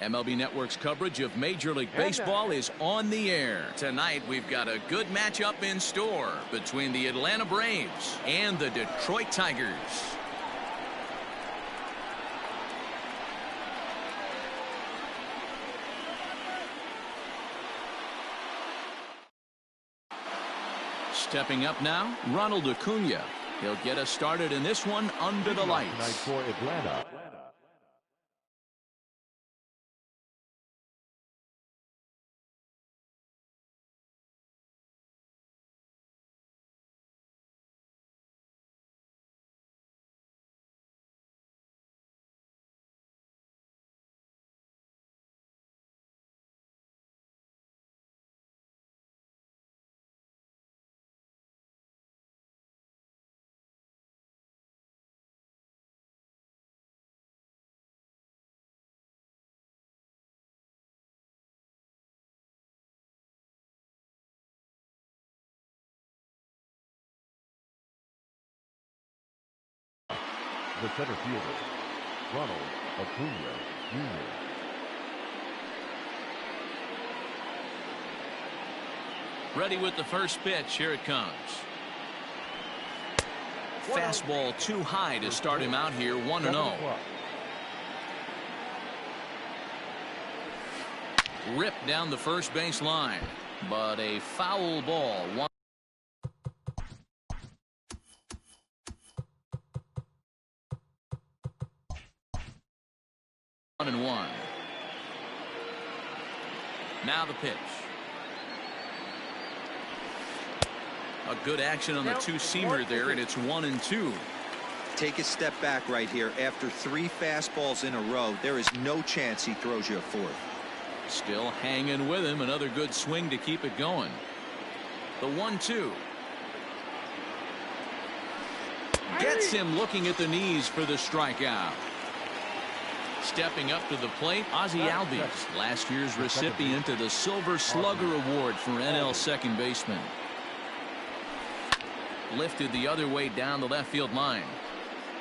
MLB Network's coverage of Major League Baseball is on the air. Tonight, we've got a good matchup in store between the Atlanta Braves and the Detroit Tigers. Stepping up now, Ronald Acuna. He'll get us started in this one under the lights. Tonight for Atlanta. The center fielder, Ronald Acuna Jr. Ready with the first pitch. Here it comes. Fastball too high to start him out here, 1-0. Ripped down the first base line, but a foul ball. 1-1. Now the pitch. A good action on the two-seamer there, and it's 1-2. Take a step back right here. After 3 fastballs in a row, there is no chance he throws you a 4th. Still hanging with him. Another good swing to keep it going. The 1-2. Gets him looking at the knees for the strikeout. Stepping up to the plate, Ozzie Albies, last year's recipient of the Silver Slugger Award for NL second baseman. Lifted the other way down the left field line.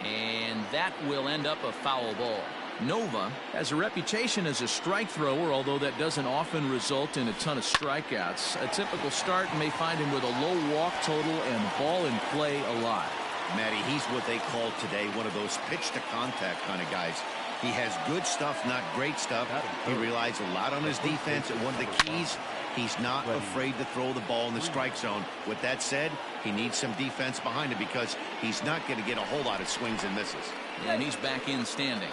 And that will end up a foul ball. Nova has a reputation as a strike thrower, although that doesn't often result in a ton of strikeouts. A typical start may find him with a low walk total and ball in play a lot. Matty, he's what they call today one of those pitch to contact kind of guys. He has good stuff, not great stuff. He relies a lot on his defense, and one of the keys, he's not afraid to throw the ball in the strike zone. With that said, he needs some defense behind him because he's not going to get a whole lot of swings and misses. And he's back in standing.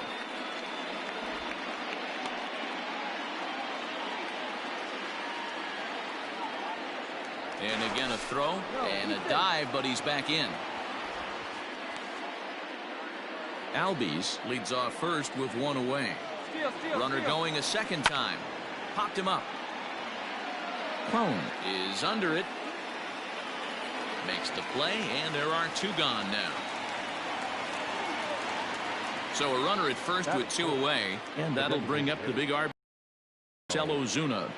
And again a throw and a dive, but he's back in. Albies leads off first with 1 away. Runner going a second time. Popped him up. Clone is under it. Makes the play, and there are 2 gone now. So a runner at first with 2 away, and that'll bring up the big RB, Ozuna.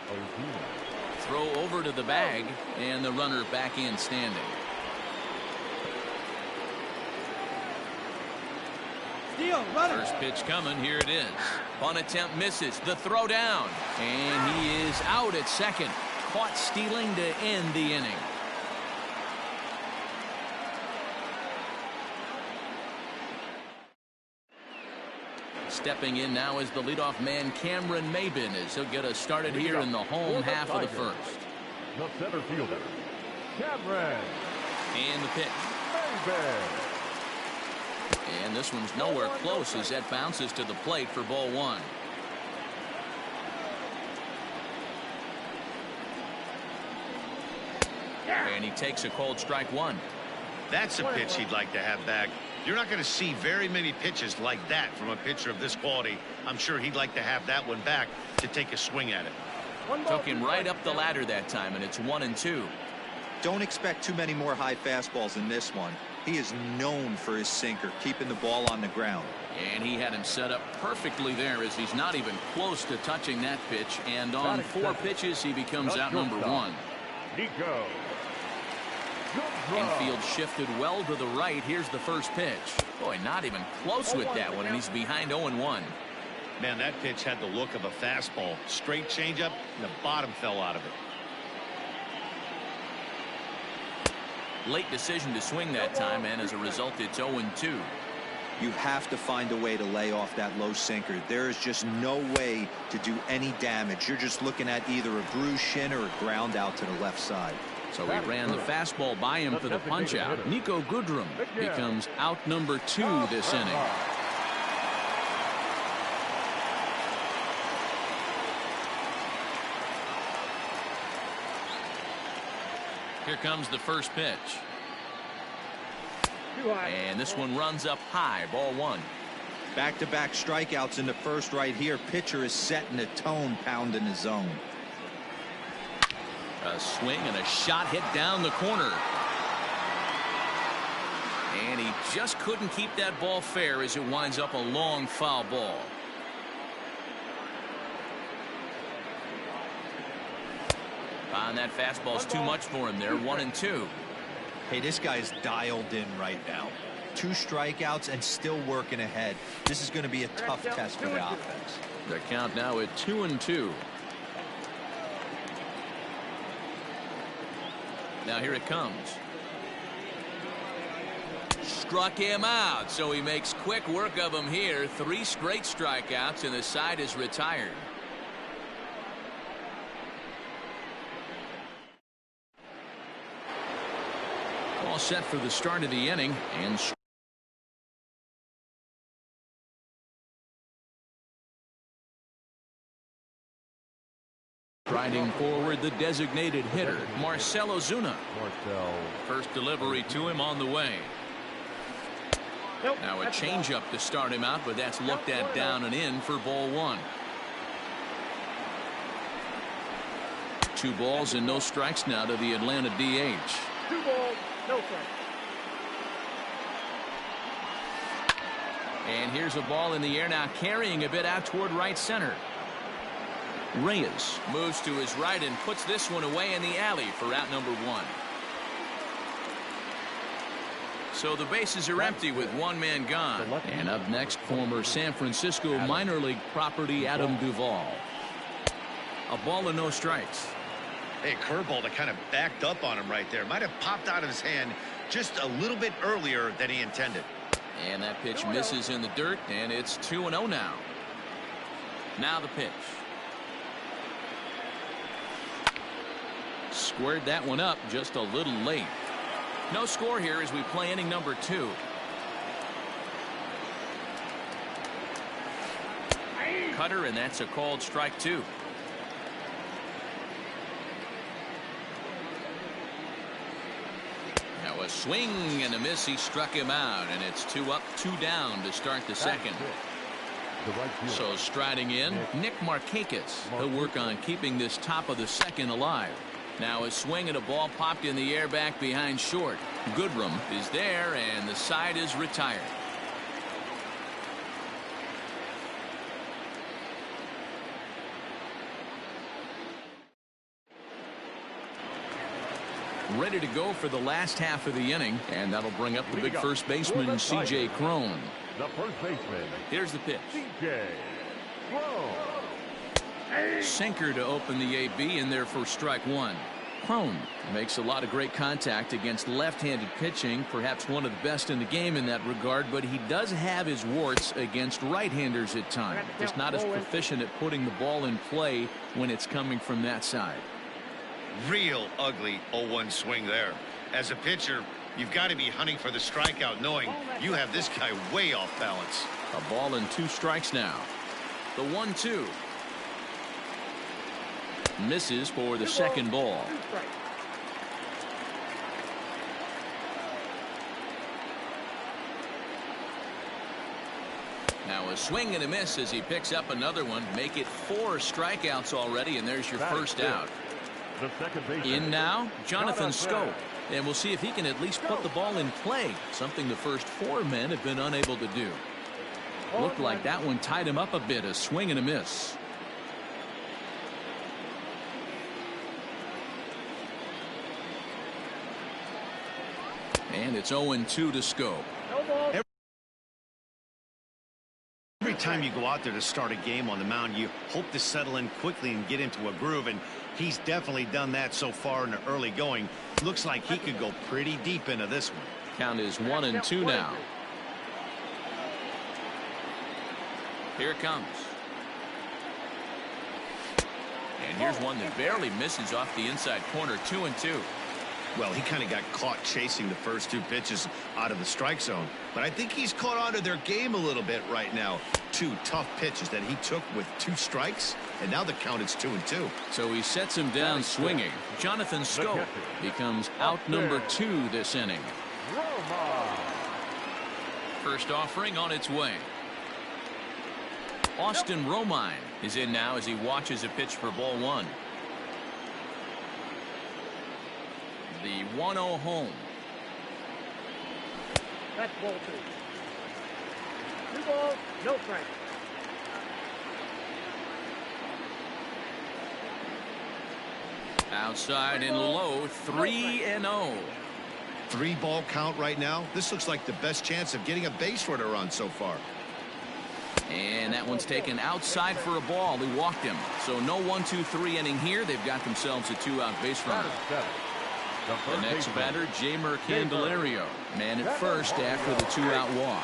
Throw over to the bag, and the runner back in standing. First pitch coming. Here it is. Bunt attempt misses. The throw down. And he is out at second. Caught stealing to end the inning. Stepping in now is the leadoff man, Cameron Maben, as he'll get us started here in the home half of the first. The center fielder, Cameron. And the pitch. Maben. And this one's nowhere close as that bounces to the plate for ball 1. And he takes a cold strike 1. That's a pitch he'd like to have back. You're not going to see very many pitches like that from a pitcher of this quality. I'm sure he'd like to have that one back to take a swing at it. Took him right up the ladder that time, and it's 1-2. Don't expect too many more high fastballs in this one. He is known for his sinker, keeping the ball on the ground. And he had him set up perfectly there, as he's not even close to touching that pitch. And on 4 pitches, he becomes out number 1. Nico. Infield shifted well to the right. Here's the first pitch. Boy, not even close with that one, and he's behind 0-1. Man, that pitch had the look of a fastball. Straight changeup, and the bottom fell out of it. Late decision to swing that time, and as a result, it's 0-2. You have to find a way to lay off that low sinker. There is just no way to do any damage. You're just looking at either a bruised shin or a ground out to the left side. So he ran the fastball by him for the punch out. Nico Goodrum becomes out number 2 this inning. Here comes the first pitch. And this one runs up high, ball 1. Back-to-back strikeouts in the first right here. Pitcher is setting the tone, pounding the zone. A swing and a shot hit down the corner. And he just couldn't keep that ball fair as it winds up a long foul ball. And that fastball's too much for him there. 1-2. Hey, this guy's dialed in right now. 2 strikeouts and still working ahead. This is going to be a tough test for the offense. The count now at 2-2. Now here it comes. Struck him out, so he makes quick work of him here. 3 straight strikeouts, and the side is retired. All set for the start of the inning, and striding forward, the designated hitter, Marcell Ozuna. First delivery to him on the way. Now a changeup to start him out, but that's looked at down and in for ball 1. 2 balls and no strikes now to the Atlanta DH. 2 balls, no strikes. And here's a ball in the air now, carrying a bit out toward right center. Reyes moves to his right and puts this one away in the alley for out number 1. So the bases are empty with 1 man gone. And up next, former San Francisco minor league property Adam Duvall. A ball and no strikes. Hey, curveball that kind of backed up on him right there. Might have popped out of his hand just a little bit earlier than he intended. And that pitch misses in the dirt, and it's 2-0 now. Now the pitch. Squared that one up just a little late. No score here as we play inning number 2. Cutter, and that's a called strike 2. Now a swing and a miss. He struck him out, and it's 2 up, 2 down to start the second. So striding in, Nick Markakis. He'll work on keeping this top of the second alive. Now a swing and a ball popped in the air back behind short. Goodrum is there, and the side is retired. Ready to go for the last half of the inning, and that'll bring up the big first baseman, C.J. Cron. The first baseman. Here's the pitch. C.J. Cron. Sinker to open the AB in there for strike 1. Cron makes a lot of great contact against left-handed pitching, perhaps one of the best in the game in that regard, but he does have his warts against right-handers at times. Just not as proficient at putting the ball in play when it's coming from that side. Real ugly 0-1 swing there. As a pitcher, you've got to be hunting for the strikeout, knowing you have this guy way off balance. A ball and 2 strikes now. The 1-2. Misses for the second ball. Now a swing and a miss as he picks up another one. Make it 4 strikeouts already, and there's your first out. In now, Jonathan Schoop. And we'll see if he can at least put the ball in play, something the first 4 men have been unable to do. Looked like that one tied him up a bit. A swing and a miss. And it's 0-2 to Schoop. Every Anytime you go out there to start a game on the mound, you hope to settle in quickly and get into a groove, and he's definitely done that so far in the early going. Looks like he could go pretty deep into this one. Count is 1-2 now. Here it comes. And here's one that barely misses off the inside corner. 2-2. Well, he kind of got caught chasing the first two pitches out of the strike zone. But I think he's caught on to their game a little bit right now. Two tough pitches that he took with 2 strikes, and now the count is 2-2. So he sets him down swinging. Jonathan Scope becomes out number 2 this inning. First offering on its way. Austin Romine is in now as he watches a pitch for ball 1. The 1-0 home. That's ball 2. 2 balls, no strikes. Outside and low, 3-0. 3-ball count right now. This looks like the best chance of getting a base runner on so far. And that one's taken outside for a ball. He walked him. So no 1-2-3 inning here. They've got themselves a 2-out base runner. The next batter, Jeimer Candelario. Man at first after the 2-out walk.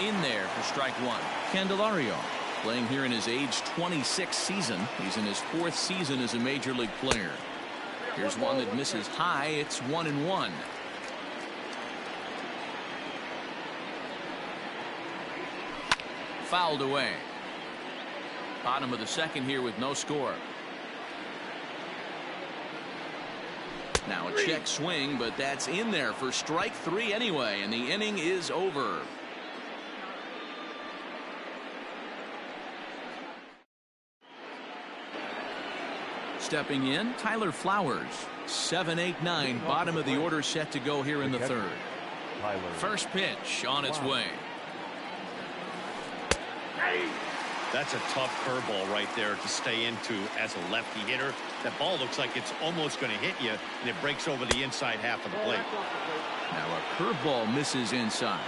In there for strike 1. Candelario playing here in his age 26 season. He's in his 4th season as a major league player. Here's one that misses high. It's 1-1. Fouled away. Bottom of the 2nd here with no score. Now a check swing, but that's in there for strike 3 anyway, and the inning is over. Stepping in, Tyler Flowers. 7-8-9, bottom of the order set to go here in the 3rd. First pitch on its way. That's a tough curveball right there to stay into as a lefty hitter. That ball looks like it's almost going to hit you, and it breaks over the inside half of the plate. Now a curveball misses inside.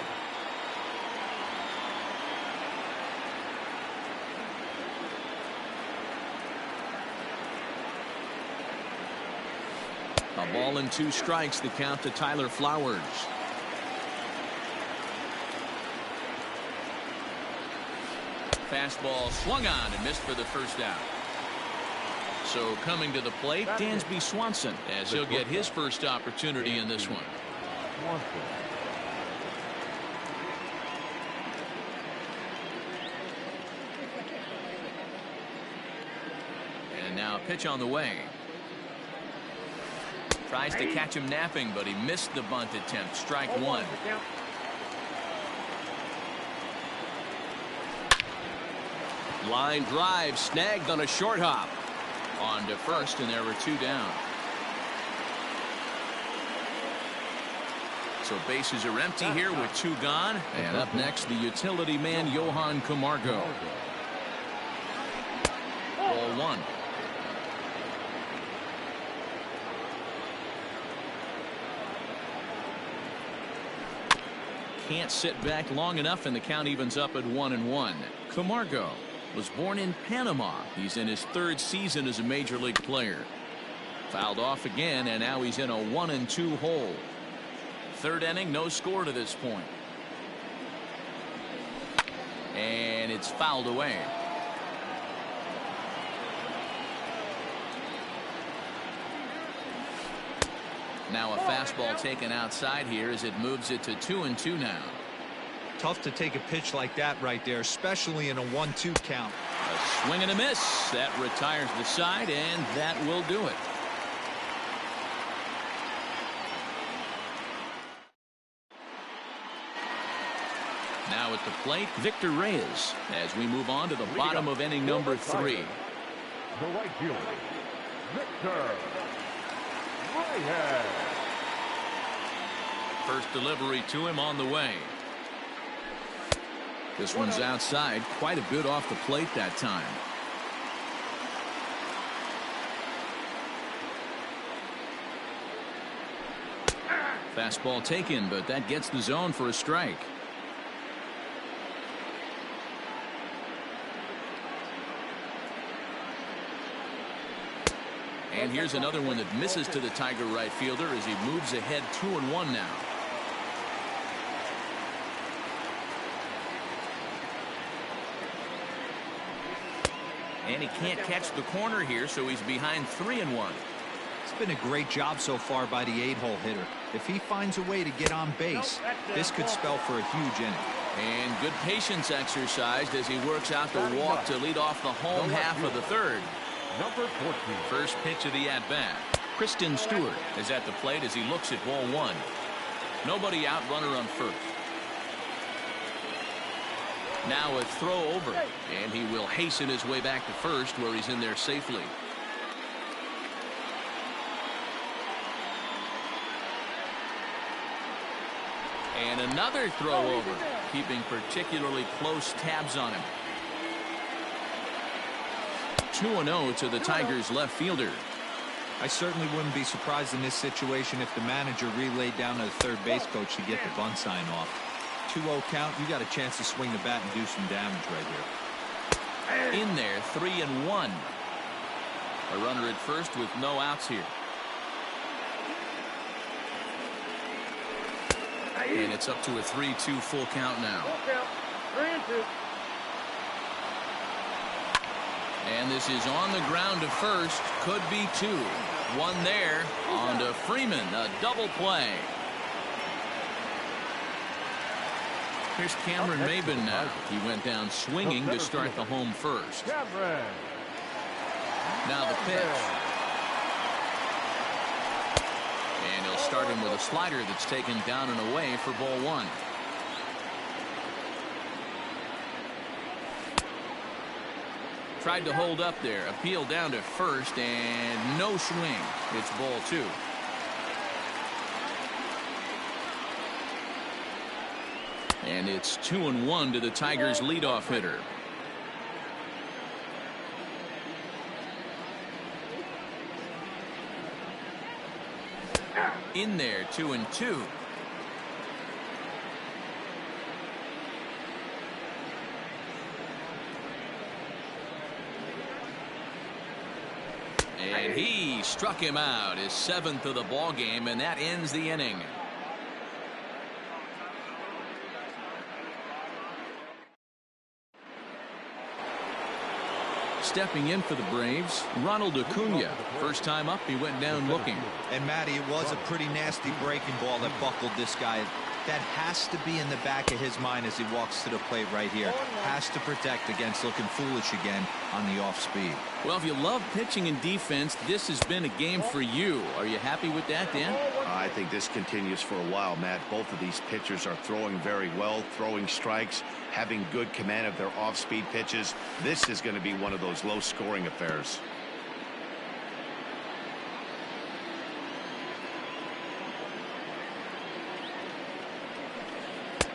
A ball and 2 strikes, the count to Tyler Flowers. Fastball swung on and missed for the first out. So coming to the plate, Dansby Swanson, as he'll get his first opportunity in this one. And now a pitch on the way. Tries to catch him napping, but he missed the bunt attempt. Strike 1. Line drive snagged on a short hop. On to first, and there were 2 down. So bases are empty here with 2 gone. And up next, the utility man, Johan Camargo. Ball 1. Can't sit back long enough, and the count evens up at 1-1. Camargo was born in Panama. He's in his 3rd season as a major league player. Fouled off again, and now he's in a 1-2 hole. 3rd inning, no score to this point. And it's fouled away. Now a fastball taken outside here as it moves it to 2-2 now. Tough to take a pitch like that right there, especially in a 1-2 count. A swing and a miss. That retires the side, and that will do it. Now at the plate, Victor Reyes, as we move on to the bottom of inning number 3. The right fielder, Victor Reyes. First delivery to him on the way. This one's outside, quite a bit off the plate that time. Fastball taken, but that gets the zone for a strike. And here's another one that misses to the Tiger right fielder as he moves ahead 2-1 now. And he can't catch the corner here, so he's behind 3-1. It's been a great job so far by the 8-hole hitter. If he finds a way to get on base, this could spell for a huge inning. And good patience exercised as he works out the walk to lead off the home half of the third. Number 14. First pitch of the at-bat. Kristen Stewart is at the plate as he looks at ball one. Nobody out, runner on first. Now a throw over, and he will hasten his way back to first where he's in there safely. And another throw over, keeping particularly close tabs on him. 2-0 to the Tigers left fielder. I certainly wouldn't be surprised in this situation if the manager relayed down to the third base coach to get the bunt sign off. 2-0 count, you got a chance to swing the bat and do some damage right here. In there, 3-1. A runner at first with no outs here. And it's up to a 3-2 full count now. 3-2. And this is on the ground to first. Could be two. One there. On to Freeman. A double play. Here's Cameron Maben now. He went down swinging to start the home first. Now the pitch. And he'll start him with a slider that's taken down and away for ball one. Tried to hold up there. Appeal down to first and no swing. It's ball two. And it's 2-1 to the Tigers leadoff hitter. In there, 2-2. And he struck him out, his 7th of the ball game, and that ends the inning. Stepping in for the Braves, Ronald Acuna. First time up, he went down looking. And Matty, it was a pretty nasty breaking ball that buckled this guy. That has to be in the back of his mind as he walks to the plate right here. Has to protect against looking foolish again on the off speed. Well, if you love pitching and defense, this has been a game for you. Are you happy with that, Dan? I think this continues for a while, Matt. Both of these pitchers are throwing very well, throwing strikes, having good command of their off-speed pitches. This is going to be one of those low-scoring affairs.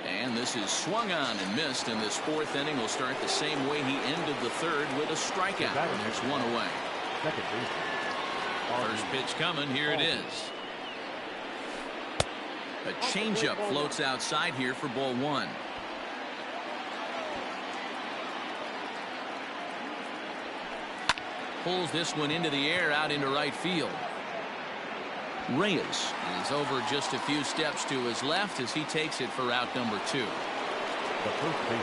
And this is swung on and missed, and this 4th inning will start the same way he ended the 3rd with a strikeout. And there's one away. First pitch coming. Here it is. A changeup floats outside here for ball one. Pulls this one into the air out into right field. Reyes is over just a few steps to his left as he takes it for out number 2.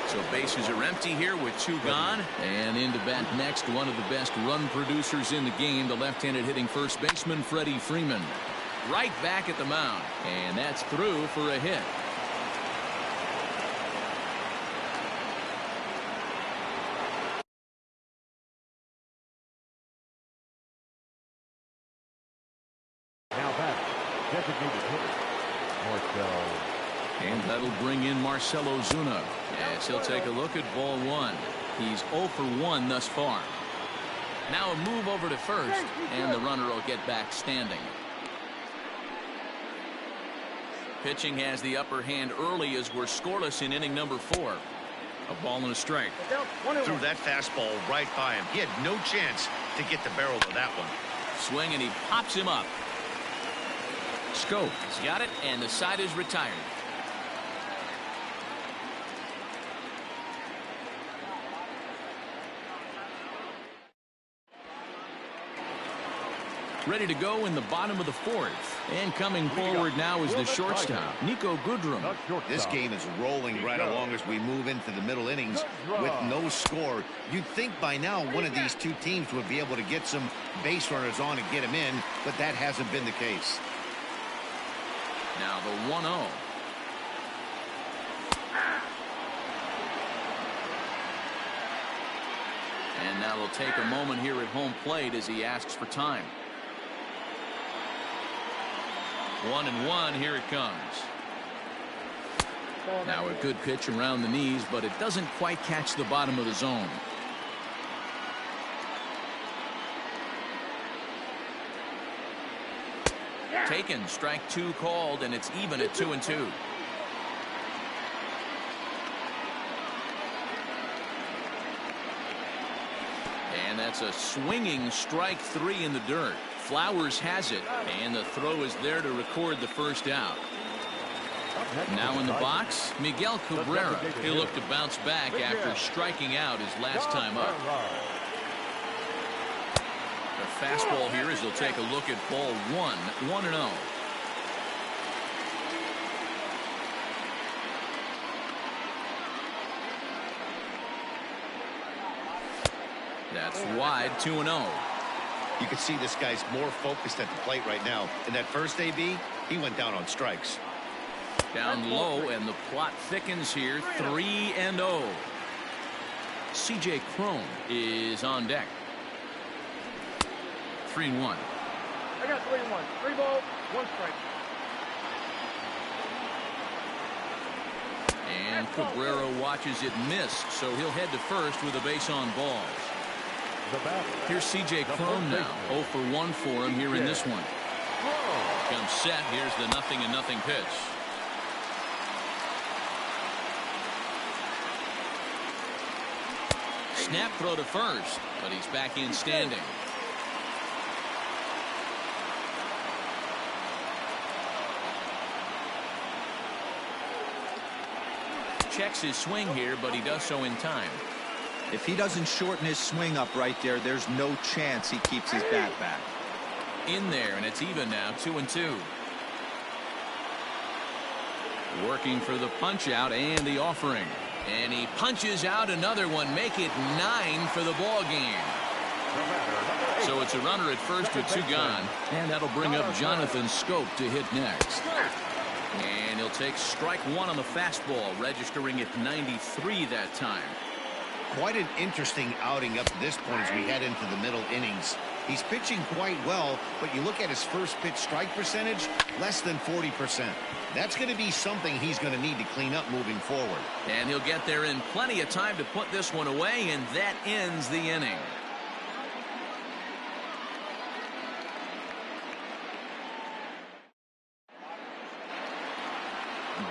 So bases are empty here with 2 gone. And into bat next, one of the best run producers in the game, the left-handed hitting first baseman Freddie Freeman. Right back at the mound. And that's through for a hit. And that'll bring in Marcell Ozuna as he'll take a look at ball one. He's 0 for 1 thus far. Now a move over to first, and the runner will get back standing. Pitching has the upper hand early as we're scoreless in inning number 4. A ball and a strike. Threw that fastball right by him. He had no chance to get the barrel of that one. Swing, and he pops him up. Scope has got it, and the side is retired. Ready to go in the bottom of the fourth. And coming forward now is the shortstop, Nico Goodrum. This game is rolling right along as we move into the middle innings with no score. You'd think by now one of these two teams would be able to get some base runners on and get them in, but that hasn't been the case. Now the 1-0. And now he'll take a moment here at home plate as he asks for time. 1-1, here it comes. Now a good pitch around the knees, but it doesn't quite catch the bottom of the zone. Taken, strike 2 called, and it's even at 2-2. And that's a swinging strike 3 in the dirt. Flowers has it, and the throw is there to record the first out. Now in the box, Miguel Cabrera. He'll look to bounce back after striking out his last time up. The fastball here as he'll take a look at ball 1, 1-0. That's wide, 2-0. You can see this guy's more focused at the plate right now. In that first AB, he went down on strikes. Down low, and the plot thickens here, 3-0. C.J. Cron is on deck. 3-1. I got 3-1. 3 balls, 1 strike. And Cabrera watches it miss, so he'll head to first with a base on balls. Here's C.J. Cron now. 0 for 1 for him here in this one. Comes set. Here's the 0-0 pitch. Snap throw to first, but he's back in standing. Checks his swing here, but he does so in time. If he doesn't shorten his swing up right there, there's no chance he keeps his bat back. In there, and it's even now, 2-2. Working for the punch out and the offering. And he punches out another one, make it 9 for the ball game. So it's a runner at first with 2 gone, and that'll bring up Jonathan Scope to hit next. And he'll take strike 1 on the fastball, registering at 93 that time. Quite an interesting outing up to this point as we head into the middle innings. He's pitching quite well, but you look at his first pitch strike percentage, less than 40%. That's going to be something he's going to need to clean up moving forward. And he'll get there in plenty of time to put this one away, and that ends the inning.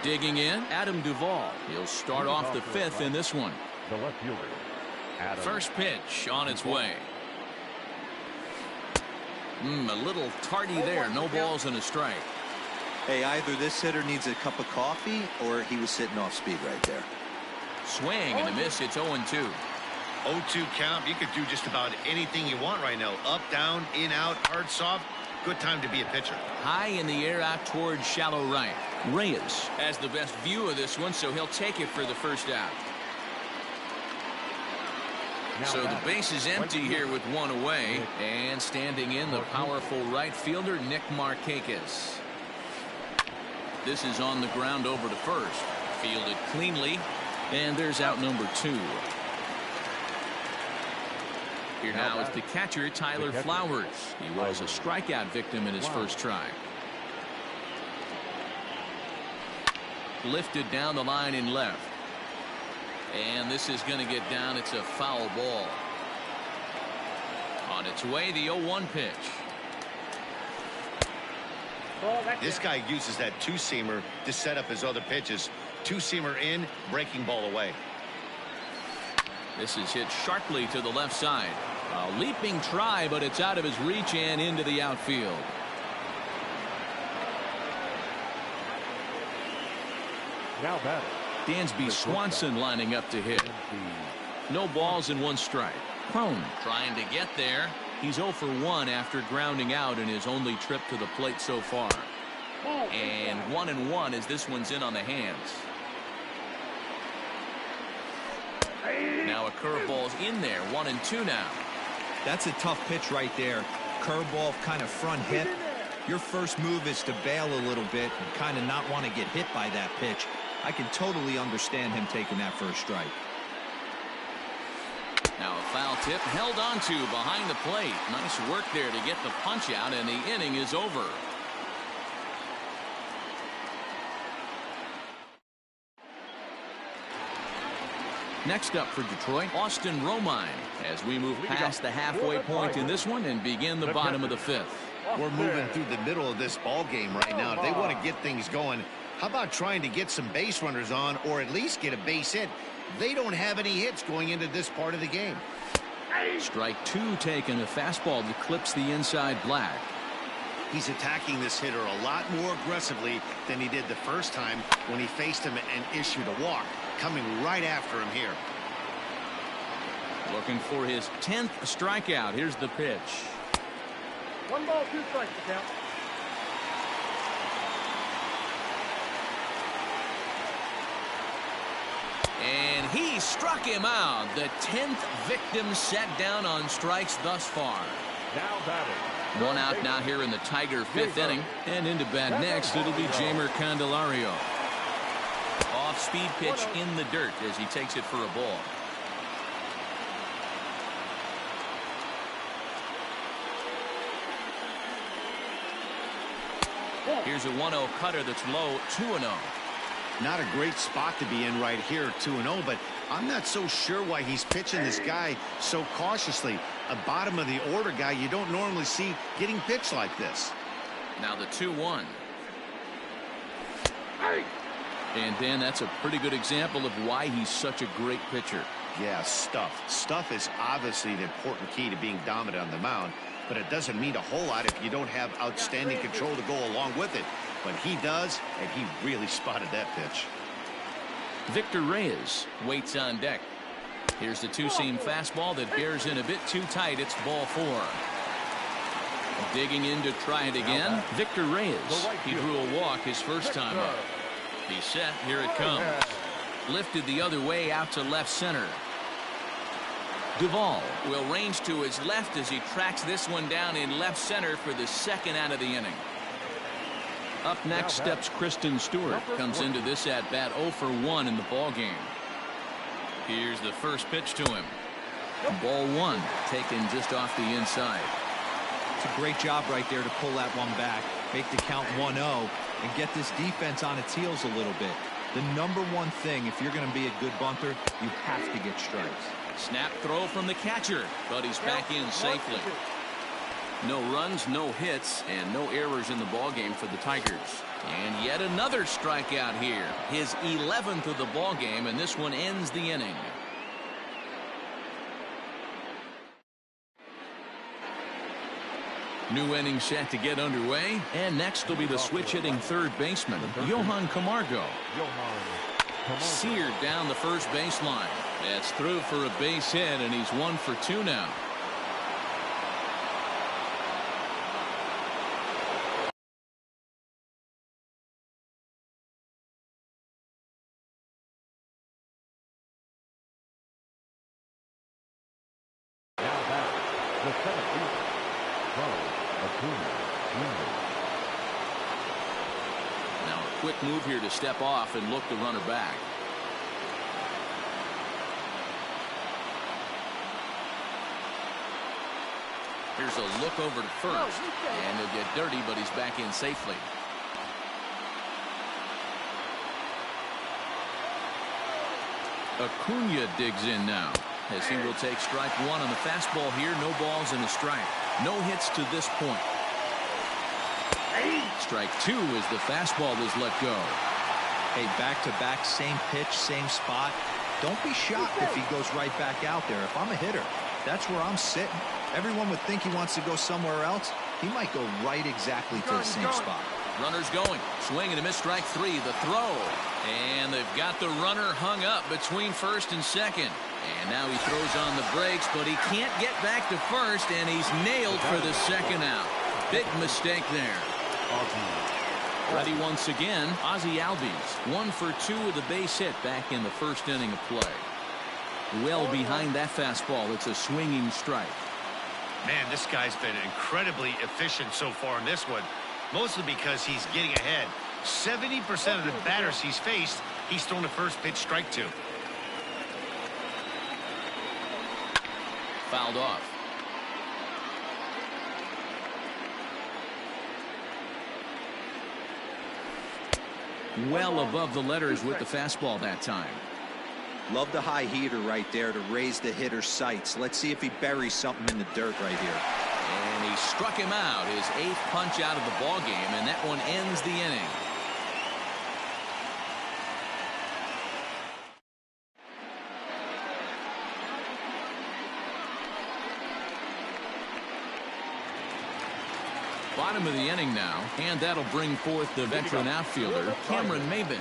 Digging in, Adam Duvall. He'll start off the 5th in this one. The left fielder, Adam. First pitch on its way. A little tardy there. No balls and a strike. Hey, either this hitter needs a cup of coffee or he was sitting off speed right there. Swing and a miss. It's 0-2. 0-2 count. You could do just about anything you want right now. Up, down, in, out, hard, soft. Good time to be a pitcher. High in the air out towards shallow right. Reyes has the best view of this one, so he'll take it for the first out. So the base is empty here with 1 away, and standing in the powerful right fielder Nick Markakis. This is on the ground over to first. Fielded cleanly, and there's out number 2. Here now is the catcher Tyler Flowers. He was a strikeout victim in his first try. Lifted down the line in left. And this is going to get down. It's a foul ball. On its way, the 0-1 pitch. This guy uses that 2-seamer to set up his other pitches. 2-seamer in, breaking ball away. This is hit sharply to the left side. A leaping try, but it's out of his reach and into the outfield. Now batting. Dansby Swanson lining up to hit. No balls and 1 strike. Cron trying to get there. He's 0 for 1 after grounding out in his only trip to the plate so far. And 1-1 as this one's in on the hands. Now a curveball's in there. 1-2 now. That's a tough pitch right there. Curveball, kind of front hip. Your first move is to bail a little bit and kind of not want to get hit by that pitch. I can totally understand him taking that first strike. Now a foul tip held on to behind the plate. Nice work there to get the punch out, and the inning is over. Next up for Detroit, Austin Romine, as we move past the halfway point in this one and begin the bottom of the fifth. We're moving through the middle of this ball game right now. If they want to get things going, how about trying to get some base runners on, or at least get a base hit? They don't have any hits going into this part of the game. Strike 2 taken, a fastball that clips the inside black. He's attacking this hitter a lot more aggressively than he did the first time when he faced him and issued a walk. Coming right after him here. Looking for his 10th strikeout. Here's the pitch. 1 ball, 2 strikes to count. And he struck him out. The 10th victim set down on strikes thus far. Now batting. 1 out now here in the Tiger 5th inning. And into bat next, it'll be Jeimer Candelario. Off-speed pitch in the dirt as he takes it for a ball. Here's a 1-0 cutter that's low, 2-0. Not a great spot to be in right here, 2-0, but I'm not so sure why he's pitching this guy so cautiously. A bottom of the order guy you don't normally see getting pitched like this. Now the 2-1. And Dan, that's a pretty good example of why he's such a great pitcher. Yeah, stuff. Stuff is obviously the important key to being dominant on the mound, but it doesn't mean a whole lot if you don't have outstanding control to go along with it. But he does, and he really spotted that pitch. Victor Reyes waits on deck. Here's the two-seam fastball that bears in a bit too tight. It's ball 4. Digging in to try it again. Victor Reyes. He drew a walk his first time up. He's set. Here it comes. Lifted the other way out to left center. Duvall will range to his left as he tracks this one down in left center for the second out of the inning. Up next steps Kristen Stewart. Comes into this at bat 0 for 1 in the ball game. Here's the first pitch to him. Ball 1 taken just off the inside. It's a great job right there to pull that one back, make the count 1-0, and get this defense on its heels a little bit. The number one thing, if you're going to be a good bunter, you have to get strikes. Snap throw from the catcher, but he's back in safely. No runs, no hits, and no errors in the ballgame for the Tigers. And yet another strikeout here. His 11th of the ballgame, and this one ends the inning. New inning set to get underway, and next will be the switch-hitting third baseman, Johan Camargo. Seared down the first baseline. That's through for a base hit, and he's 1 for 2 now. Now a quick move here to step off and look the runner back. Here's a look over to first, and he'll get dirty, but he's back in safely. Acuna digs in now, as he will take strike 1 on the fastball here. No balls and a strike. No hits to this point. Strike 2 as the fastball is let go. Hey, back-to-back, same pitch, same spot. Don't be shocked if he goes right back out there. If I'm a hitter, that's where I'm sitting. Everyone would think he wants to go somewhere else. He might go right exactly to the same spot. Runner's going. Swing and a miss, strike three. The throw. And they've got the runner hung up between first and second. And now he throws on the brakes, but he can't get back to first, and he's nailed for the second out. Big mistake there. Ready once again, Ozzie Albies. 1 for 2 with a base hit back in the first inning of play. Well behind that fastball. It's a swinging strike. Man, this guy's been incredibly efficient so far in this one, mostly because he's getting ahead. 70% of the batters he's faced, he's thrown the first pitch strike to. Fouled off. Well above the letters with the fastball that time. Love the high heater right there to raise the hitter's sights. Let's see if he buries something in the dirt right here. And he struck him out, his 8th punch out of the ball game, and that one ends the inning. Bottom of the inning now, and that'll bring forth the veteran outfielder, Cameron Maben.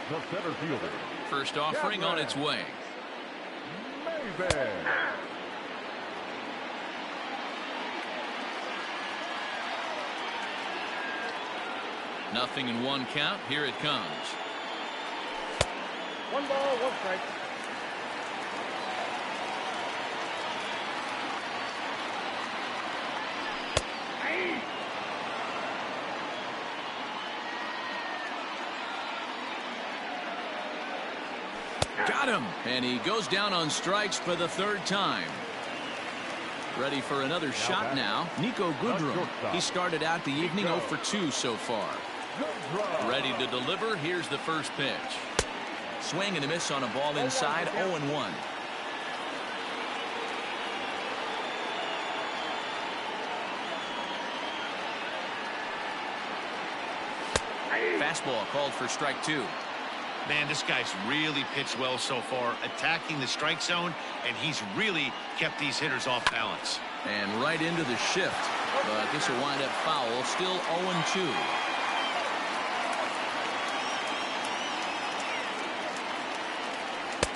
The center fielder. First offering on its way. Maben. Nothing in 1 count. Here it comes. 1 ball, 1 strike. Got him. And he goes down on strikes for the 3rd time. Ready for another shot now. Nico Goodrum. He started out the evening 0 for 2 so far. Ready to deliver. Here's the first pitch. Swing and a miss on a ball inside. 0-1. Fastball called for strike 2. Man, this guy's really pitched well so far, attacking the strike zone, and he's really kept these hitters off balance. And right into the shift. But this will wind up foul. Still 0-2.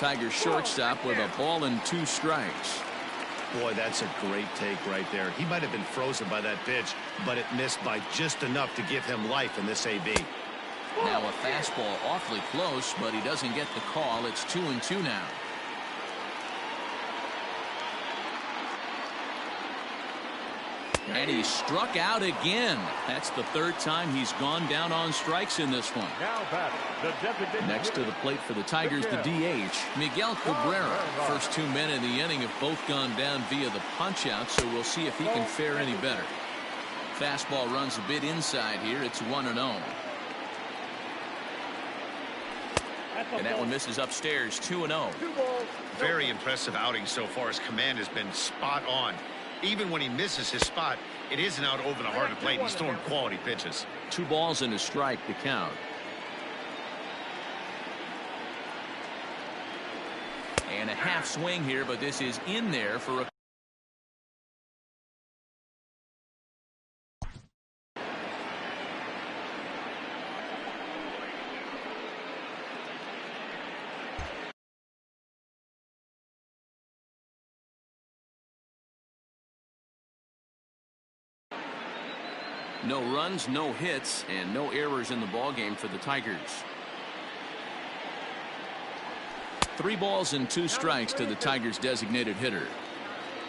Tigers shortstop with a ball and 2 strikes. Boy, that's a great take right there. He might have been frozen by that pitch, but it missed by just enough to give him life in this AB. Now a fastball awfully close, but he doesn't get the call. It's 2-2 now. And he struck out again. That's the 3rd time he's gone down on strikes in this one. Now batter, the designated Next to the plate for the Tigers, the DH, Miguel Cabrera. First 2 men in the inning have both gone down via the punch-out, so we'll see if he can fare any better. Fastball runs a bit inside here. It's 1-0. And that one misses upstairs. 2-0. Very impressive outing so far. His command has been spot on. Even when he misses his spot, it isn't out over the heart of the plate. He's throwing quality pitches. 2 balls and a strike to count. And a half swing here, but this is in there for a no runs, no hits, and no errors in the ballgame for the Tigers. 3 balls and 2 strikes to the Tigers' designated hitter.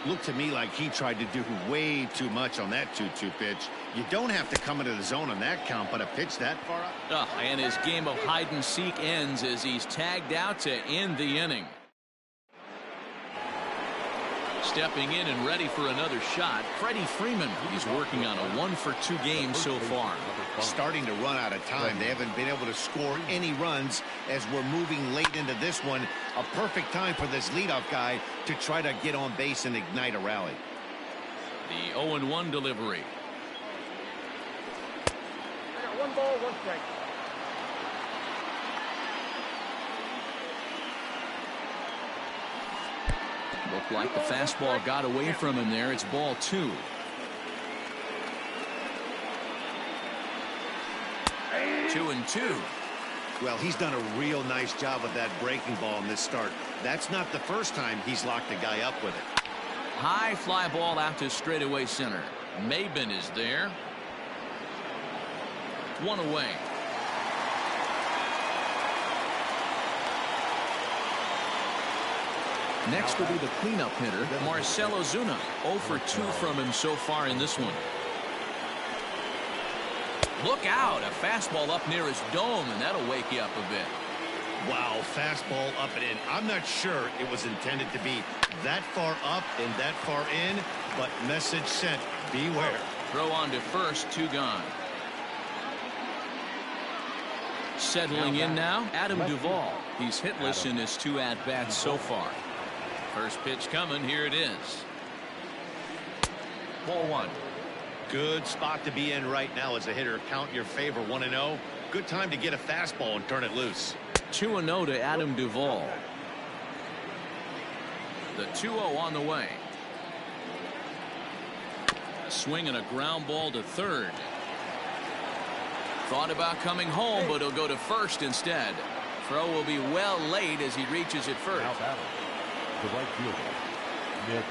Looked to me like he tried to do way too much on that 2-2 pitch. You don't have to come into the zone on that count, but a pitch that far up. And his game of hide-and-seek ends as he's tagged out to end the inning. Stepping in and ready for another shot, Freddie Freeman. He's working on a 1 for 2 game so far. Starting to run out of time. They haven't been able to score any runs as we're moving late into this one. A perfect time for this leadoff guy to try to get on base and ignite a rally. The 0-1 delivery. I got 1 ball, 1 strike. Looked like the fastball got away from him there. It's ball 2. 2-2. Well, he's done a real nice job of that breaking ball in this start. That's not the first time he's locked a guy up with it. High fly ball out to straightaway center. Maben is there. 1 away. Next will be the cleanup hitter, Marcell Ozuna. 0 for 2 from him so far in this one. Look out, a fastball up near his dome, and that'll wake you up a bit. Wow, fastball up and in. I'm not sure it was intended to be that far up and that far in, but message sent, beware. Throw on to first, 2 gone. Settling in now, Adam Duvall. He's hitless in his 2 at-bats so far. First pitch coming, here it is. Ball 1. Good spot to be in right now as a hitter. Count your favor, 1-0. Good time to get a fastball and turn it loose. 2-0 to Adam Duvall. The 2-0 on the way. A swing and a ground ball to third. Thought about coming home, but he'll go to first instead. Throw will be well late as he reaches it first. The right fielder,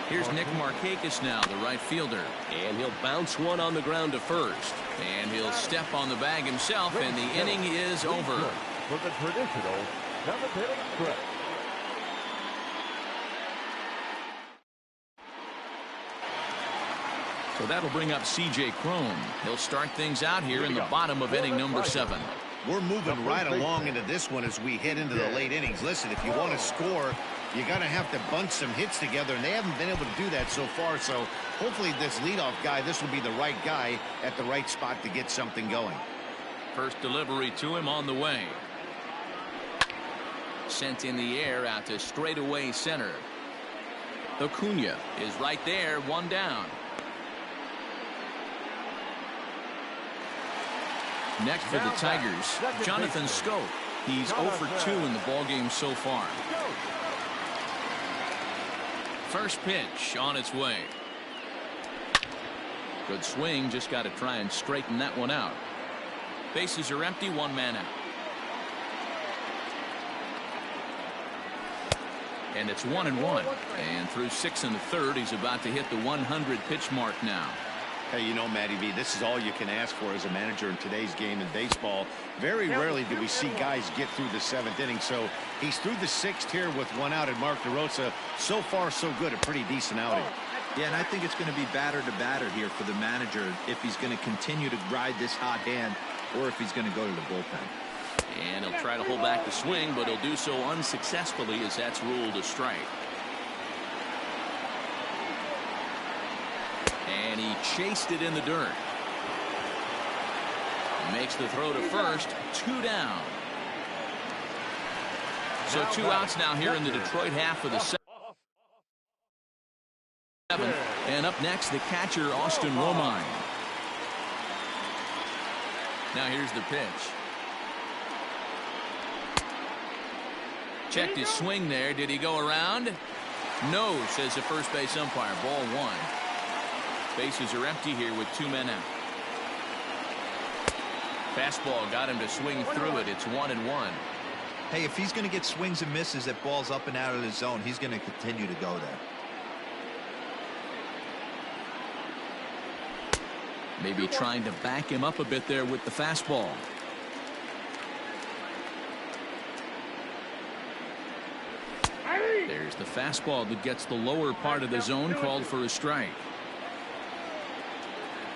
Here's Nick Markakis now, the right fielder. And he'll bounce one on the ground to first. And he'll step on the bag himself, and the inning is over. For the traditional 7th-inning stretch. So that'll bring up C.J. Cron. He'll start things out here in the bottom of inning number 7. We're moving right along into this one as we head into the late innings. Listen, if you want to score, you got to have to bunch some hits together, and they haven't been able to do that so far. So hopefully this leadoff guy, this will be the right guy at the right spot to get something going. First delivery to him on the way. Sent in the air out to straightaway center. Acuna is right there, 1 down. Next for the Tigers, Jonathan Schoop. He's 0 for 2 in the ballgame so far. First pitch on its way. Good swing, just got to try and straighten that one out. Bases are empty, 1 man out. And it's 1-1. And through 6 1/3, he's about to hit the 100 pitch mark now. Hey, you know, Matty V, this is all you can ask for as a manager in today's game in baseball. Very rarely do we see guys get through the 7th inning. So he's through the 6th here with 1 out, and Mark DeRosa, so far so good, a pretty decent outing. Yeah, and I think it's going to be batter to batter here for the manager if he's going to continue to ride this hot hand or if he's going to go to the bullpen. And he'll try to hold back the swing, but he'll do so unsuccessfully as that's ruled a strike. And he chased it in the dirt. Makes the throw to first, 2 down. So 2 outs now here in the Detroit half of the 7th. And up next, the catcher, Austin Romine. Now here's the pitch. Checked his swing there. Did he go around? No, says the first base umpire. Ball 1. Bases are empty here with 2 men out. Fastball got him to swing through it. It's 1-1. Hey, if he's going to get swings and misses at balls up and out of the zone, he's going to continue to go there. Maybe trying to back him up a bit there with the fastball. There's the fastball that gets the lower part of the zone, called for a strike.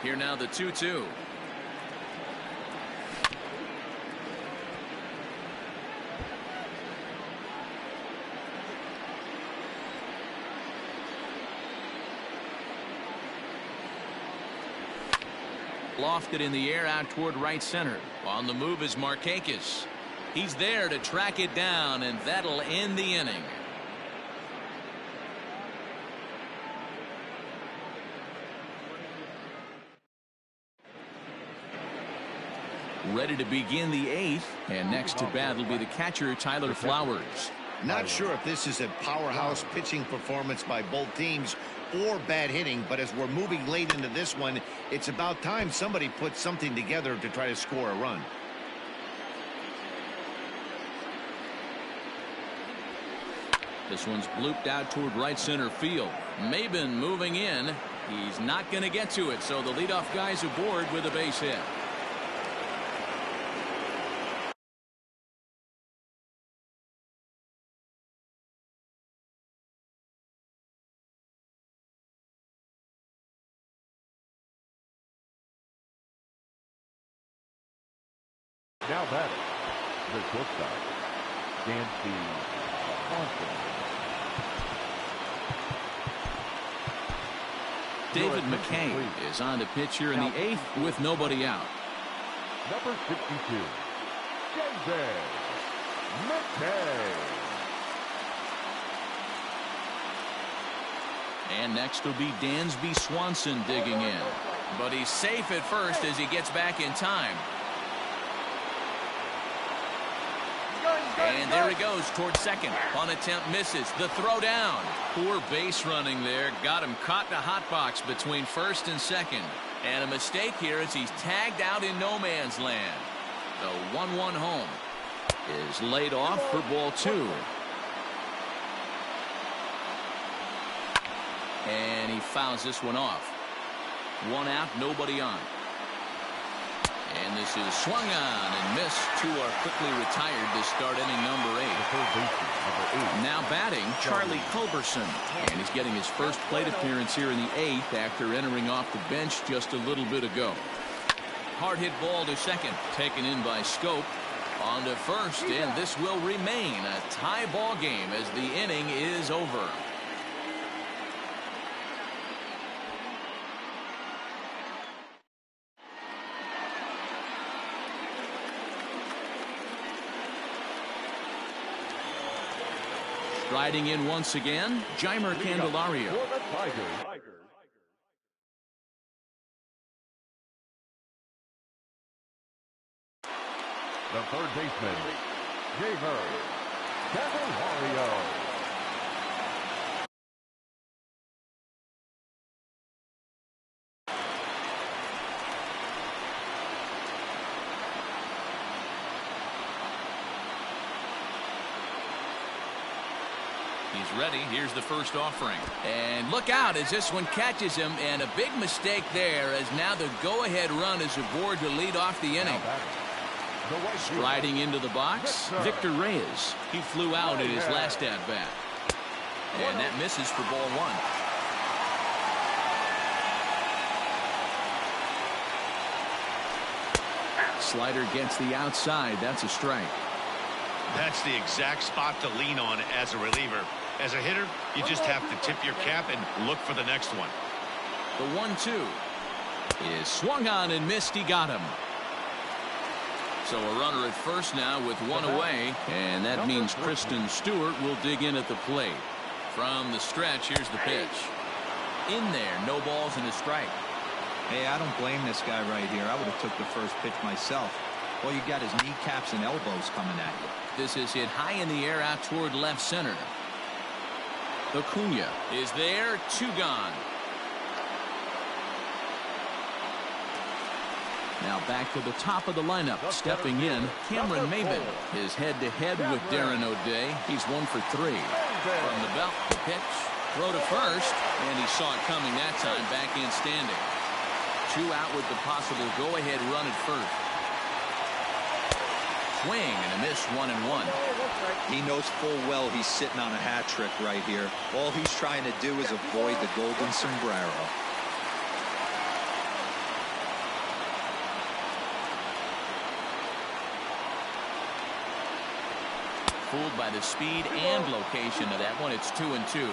Here now the 2-2. Lofted in the air out toward right center. On the move is Markakis. He's there to track it down, and that'll end the inning. Ready to begin the 8th, and next to bat will be the catcher, Tyler Flowers. Not sure if this is a powerhouse pitching performance by both teams or bad hitting, but as we're moving late into this one, it's about time somebody puts something together to try to score a run. This one's blooped out toward right center field. Maben moving in. He's not going to get to it, so the leadoff guy's aboard with a base hit. Now batting, the shortstop, Swanson. David McKay is on the pitch here in the 8th with nobody out. Number 62, David McKay. And next will be Dansby Swanson digging in. But he's safe at first as he gets back in time. And there he goes towards second. Punt attempt misses. The throw down. Poor base running there. Got him caught in a hot box between first and second. And a mistake here as he's tagged out in no man's land. The 1-1 home is laid off for ball 2. And he fouls this one off. 1 out, nobody on. And this is swung on and missed. 2 are quickly retired to start inning number 8. Now batting, Charlie Culberson. And he's getting his first plate appearance here in the 8th after entering off the bench just a little bit ago. Hard hit ball to second, taken in by Scope. On to first, and this will remain a tie ball game as the inning is over. Riding in once again, Jeimer Candelario. The third baseman, Jeimer Candelario. He's ready. Here's the first offering. And look out as this one catches him. And a big mistake there as now the go-ahead run is aboard to lead off the inning. Striding into the box, Victor Reyes. He flew out in his last at-bat. And that misses for ball 1. Slider gets the outside. That's a strike. That's the exact spot to lean on as a reliever. As a hitter, you just have to tip your cap and look for the next one. The 1-2 is swung on and missed. He got him. So a runner at first now with 1 away, and that means Kristen Stewart will dig in at the plate. From the stretch, here's the pitch. In there, no balls and a strike. Hey, I don't blame this guy right here. I would have took the first pitch myself. All you got is kneecaps and elbows coming at you. This is hit high in the air out toward left center. Acuna is there, 2 gone. Now back to the top of the lineup. Stepping in, Cameron Maben is head-to-head with Darren O'Day. He's 1 for 3. From the belt, the pitch, throw to first, and he saw it coming that time, back in standing. 2 out with the possible go-ahead run at first. Swing and a miss, 1-1. He knows full well he's sitting on a hat trick right here. All he's trying to do is avoid the golden sombrero. Fooled by the speed and location of that one. It's 2-2.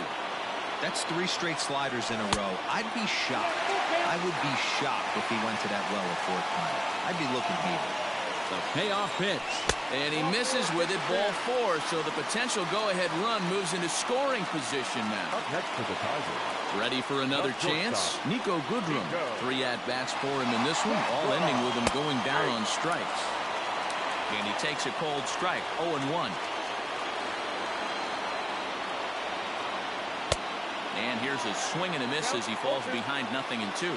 That's 3 straight sliders in a row. I'd be shocked. I would be shocked if he went to that well a 4th time. I'd be looking heated. The payoff pitch. And he misses with it, ball 4. So the potential go-ahead run moves into scoring position now. Up next for the Tigers. Ready for another chance? Nico Goodrum. 3 at-bats for him in this one, all ending with him going down on strikes. And he takes a cold strike, 0-1. And here's a swing and a miss as he falls behind 0-2.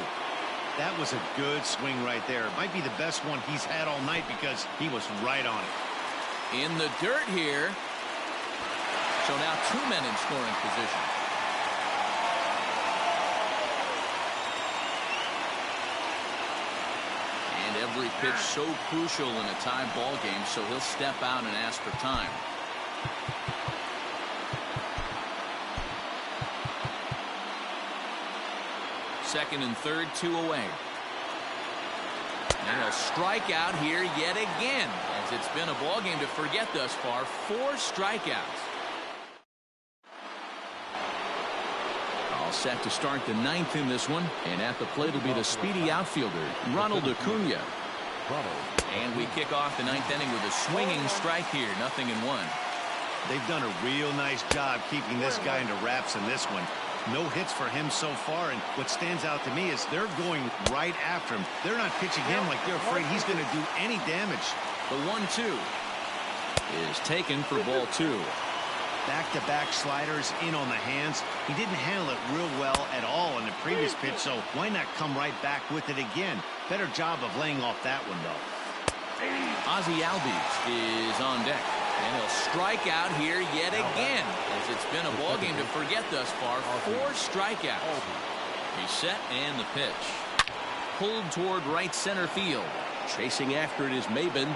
That was a good swing right there. It might be the best one he's had all night because he was right on it. In the dirt here. So now 2 men in scoring position. And every pitch so crucial in a tie ball game, so he'll step out and ask for time. Second and third, 2 away. And he'll strike out here yet again, as it's been a ball game to forget thus far. 4 strikeouts. All set to start the 9th in this one, and at the plate will be the speedy outfielder Ronald Acuna. And we kick off the 9th inning with a swinging strike here. 0-1. They've done a real nice job keeping this guy into wraps in this one. No hits for him so far, and what stands out to me is they're going right after him. They're not pitching him like they're afraid he's going to do any damage. The 1-2 is taken for ball 2. Back-to-back sliders in on the hands. He didn't handle it real well at all in the previous pitch, so why not come right back with it again? Better job of laying off that one, though. Ozzie Albies is on deck, and he'll strike out here yet again, as it's been a ball game to forget thus far. 4 strikeouts. He's set, and the pitch pulled toward right center field. Chasing after it is Maben,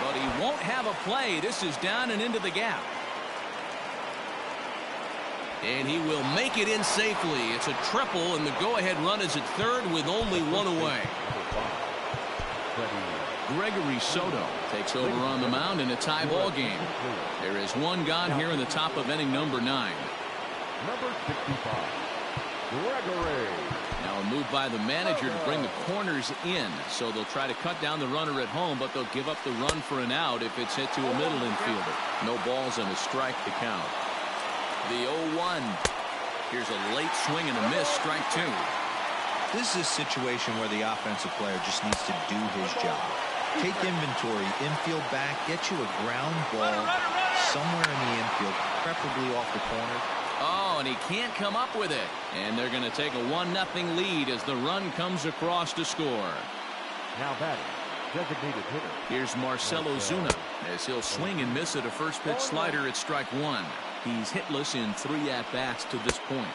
but he won't have a play. This is down and into the gap, and he will make it in safely. It's a triple, and the go-ahead run is at third with only 1 away. Gregory Soto takes over on the mound in a tie ball game. There is 1 gone here in the top of inning number 9. Number 65, Gregory. Now a move by the manager to bring the corners in, so they'll try to cut down the runner at home, but they'll give up the run for an out if it's hit to a middle infielder. No balls and a strike to count. The 0-1. Here's a late swing and a miss, strike 2. This is a situation where the offensive player just needs to do his job. Take inventory, infield back, get you a ground ball somewhere in the infield, preferably off the corner. Oh, and he can't come up with it. And they're going to take a 1-0 lead as the run comes across to score. Now batting, designated hitter. Here's Marcell Ozuna as he'll swing and miss at a first pitch slider at strike 1. He's hitless in 3 at-bats to this point.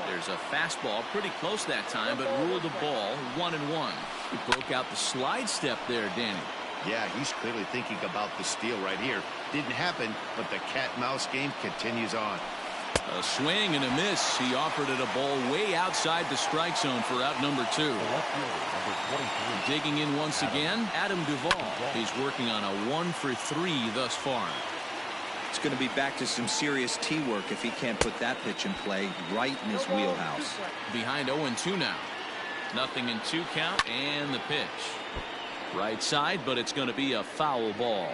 There's a fastball pretty close that time, but ruled a ball. 1-1. He broke out the slide step there, Danny. Yeah, he's clearly thinking about the steal right here. Didn't happen, but the cat-mouse game continues on. A swing and a miss. He offered it a ball way outside the strike zone for out number 2. Digging in once again, Adam Duvall. He's working on a 1 for 3 thus far. It's going to be back to some serious tee work if he can't put that pitch in play right in his wheelhouse. Behind 0-2 now. 0-2 count, and the pitch. Right side, but it's going to be a foul ball.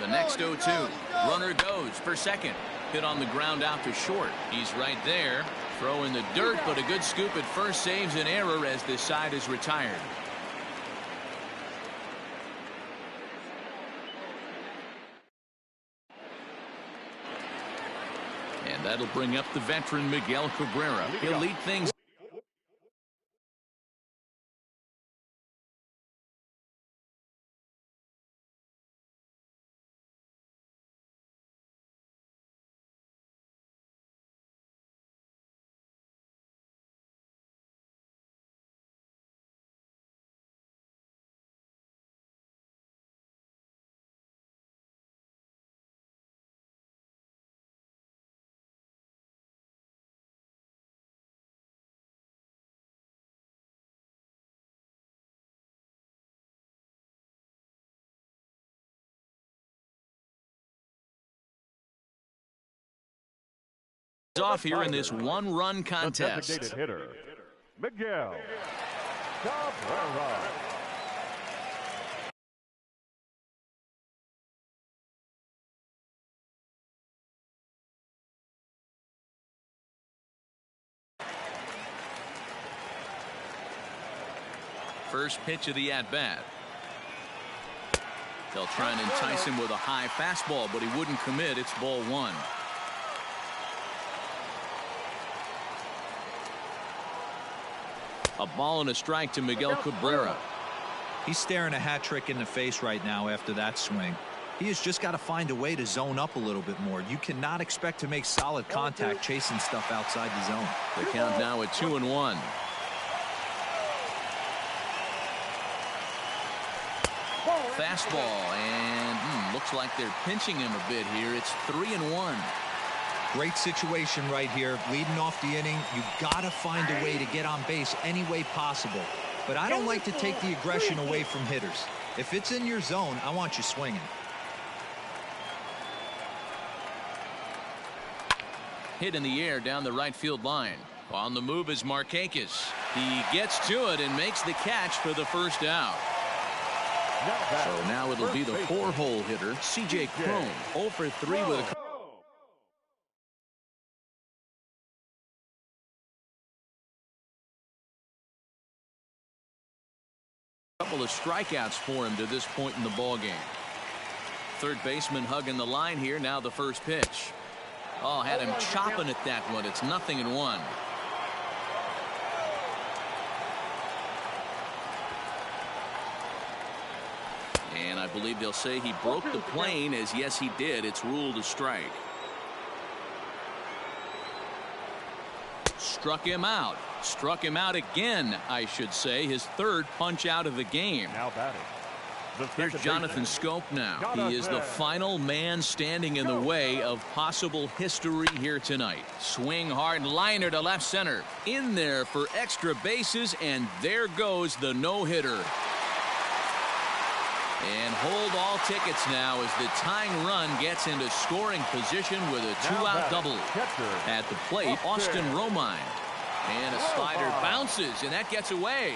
The next 0-2. Runner goes for second. Hit on the ground out to short. He's right there. Throw in the dirt, but a good scoop at first saves an error as this side is retired. And that'll bring up the veteran Miguel Cabrera. He'll lead things. Off here in this 1-run contest. The designated hitter, Miguel Cabrera. First pitch of the at-bat. They'll try and entice him with a high fastball, but he wouldn't commit. It's ball 1. A ball and a strike to Miguel Cabrera. He's staring a hat trick in the face right now after that swing. He has just got to find a way to zone up a little bit more. You cannot expect to make solid contact chasing stuff outside the zone. The count now at 2-1. Fastball, and looks like they're pinching him a bit here. It's 3-1. Great situation right here. Leading off the inning, you got to find a way to get on base any way possible. But I don't like to take the aggression away from hitters. If it's in your zone, I want you swinging. Hit in the air down the right field line. On the move is Markakis. He gets to it and makes the catch for the first out. So now it'll be the 4-hole hitter, C.J. Cron, 0 for 3 with a couple of strikeouts for him to this point in the ballgame. Third baseman hugging the line here. Now the first pitch. Oh, had him chopping at that one. It's 0-1. And I believe they'll say he broke the plane, as yes, he did. It's ruled a strike. Struck him out. Struck him out again, I should say. His third punch out of the game. Now batting. Here's Jonathan Scope now. He is the final man standing in the way of possible history here tonight. Swing hard, liner to left center. In there for extra bases, and there goes the no-hitter. And hold all tickets now as the tying run gets into scoring position with a 2-out double. At the plate, Austin Romine. And a slider bounces, and that gets away.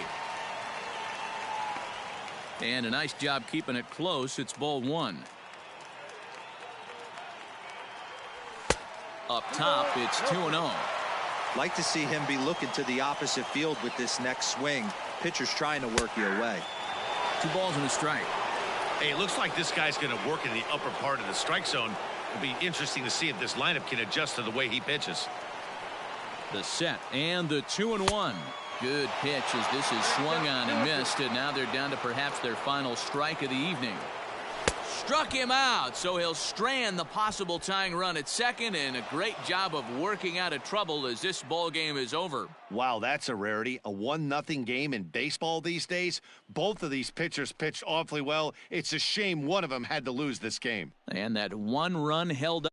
And a nice job keeping it close. It's ball 1. Up top, it's 2-0. Like to see him be looking to the opposite field with this next swing. Pitcher's trying to work you away. 2 balls and a strike. Hey, it looks like this guy's going to work in the upper part of the strike zone. It'll be interesting to see if this lineup can adjust to the way he pitches. The set and the 2-1. Good pitch as this is swung on and missed, and now they're down to perhaps their final strike of the evening. Struck him out, so he'll strand the possible tying run at second, and a great job of working out of trouble as this ball game is over. Wow, that's a rarity. A 1-0 game in baseball these days. Both of these pitchers pitched awfully well. It's a shame one of them had to lose this game. And that one run held up.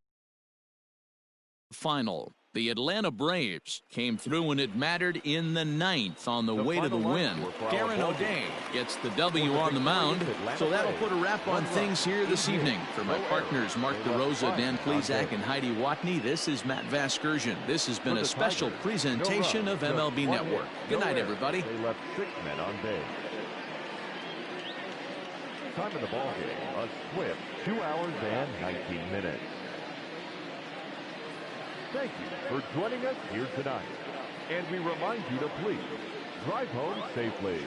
Final. The Atlanta Braves came through when it mattered in the 9th on the way to the win. Garen O'Day gets the W on the mound, so that'll put a wrap on things here this evening. For my partners Mark DeRosa, Dan Plesac, and Heidi Watney, this is Matt Vasgersian. This has been a special presentation of MLB Network. Good night, everybody. They left 6 men on base. Time of the ball game, a swift 2 hours and 19 minutes. Thank you for joining us here tonight. And we remind you to please drive home safely.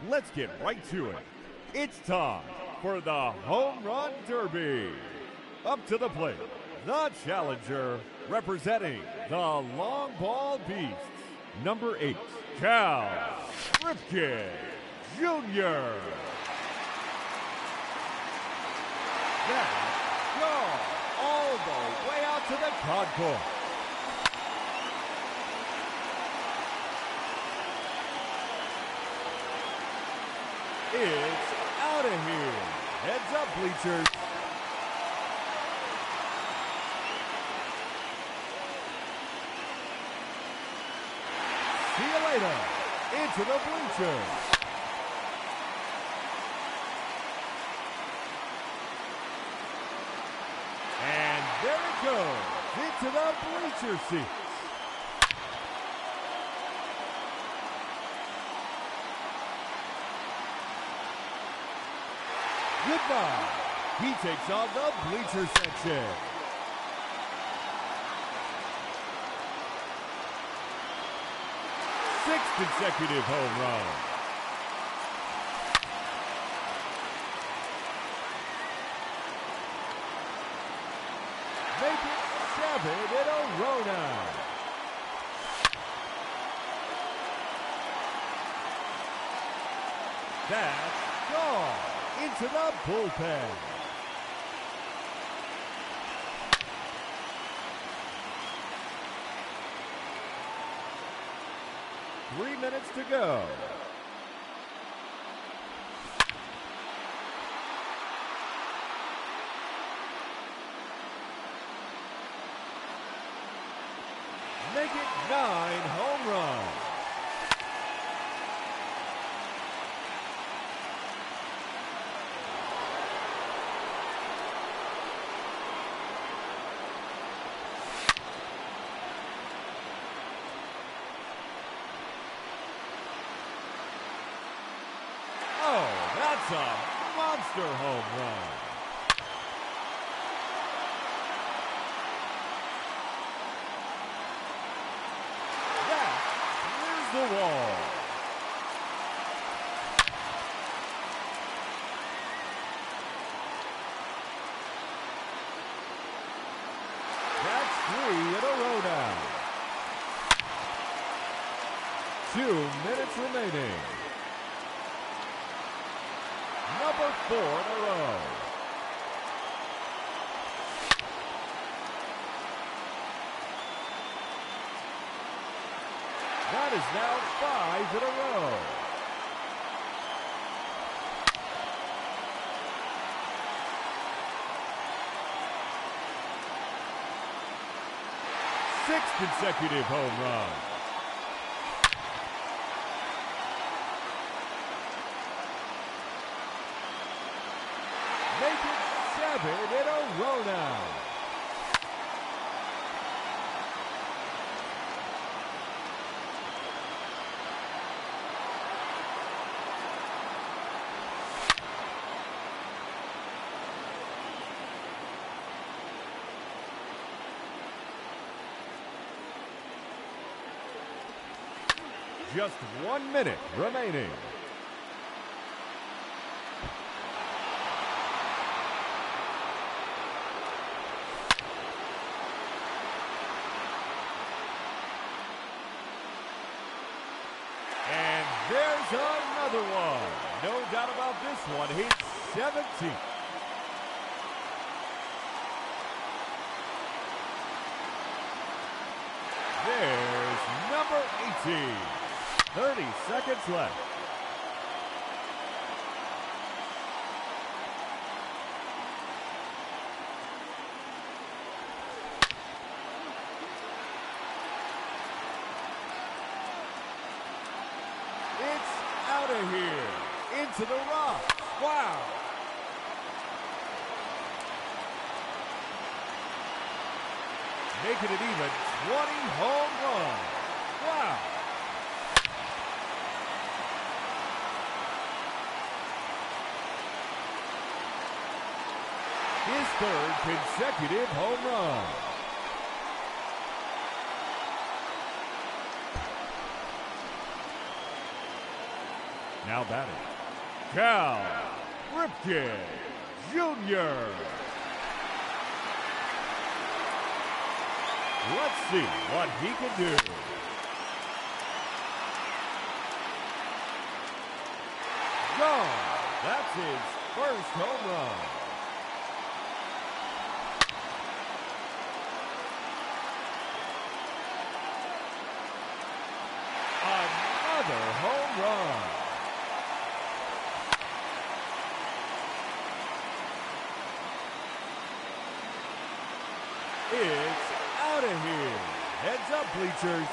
let's get right to it. It's time for the Home Run Derby. Up to the plate, the challenger, representing the Long Ball Beasts, number 8, Cal Ripken Jr. That's gone all the way out to the concourse. It's out of here. Heads up, bleachers. See you later. Into the bleachers. And there it goes. Into the bleacher seats. Goodbye. He takes on the bleacher section. Sixth consecutive home run. Make it 7 in a row now. That's gone into the bullpen. Three minutes to go. Make it 9 home runs. That's a monster home run. That clears the wall. That's 3 in a row now. 2 minutes remaining. Number 4 in a row. That is now 5 in a row. Sixth consecutive home run. Make it 7 in a row now. Just 1 minute remaining. And there's another one. No doubt about this one. His 17th. There's number 18. 30 seconds left. It's out of here. Into the rock. Wow. Making it even 20 home runs. Wow. His third consecutive home run. Now batting, Cal Ripken Jr. Let's see what he can do. Gone. That's his first home run. Another home run. It's out of here. Heads up, bleachers.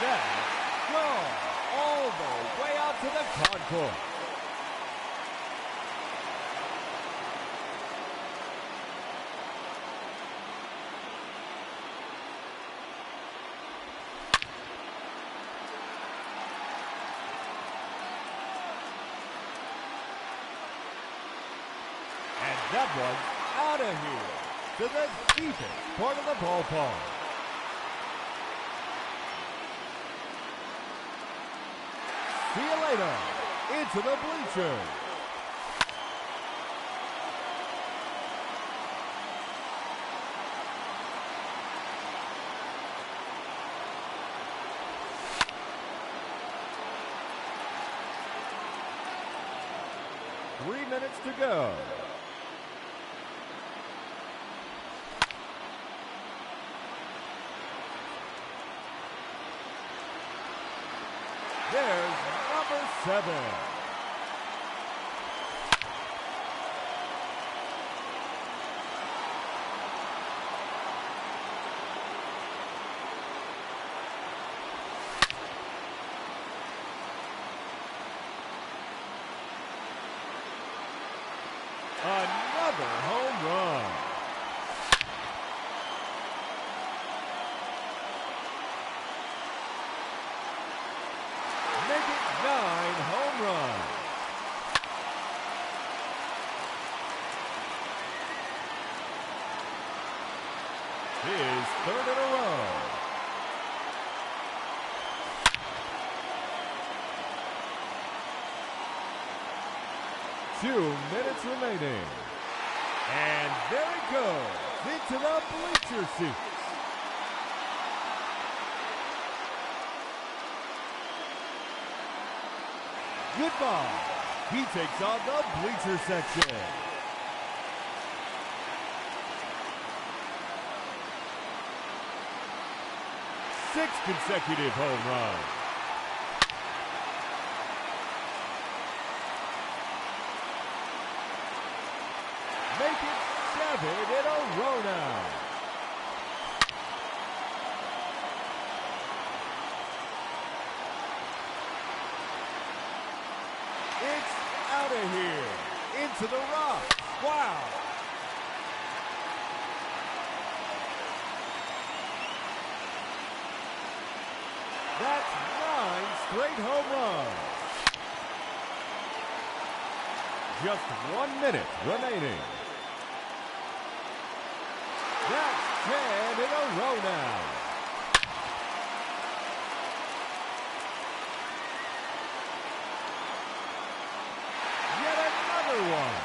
That's gone all the way out to the concourse. And that one's out of here to the deepest part of the ballpark. See you later. Into the bleachers. Three minutes to go. There's number 7. Another home run. Make it 9 home runs. His third in a row. Two minutes remaining. And there he goes into the bleacher seats. Goodbye. He takes on the bleacher section. Six consecutive home runs. Make it 7 in a row now. It's out of here. Into the rock. Wow. That's 9 straight home runs. Just 1 minute remaining. That's 10 in a row now. Yet another one.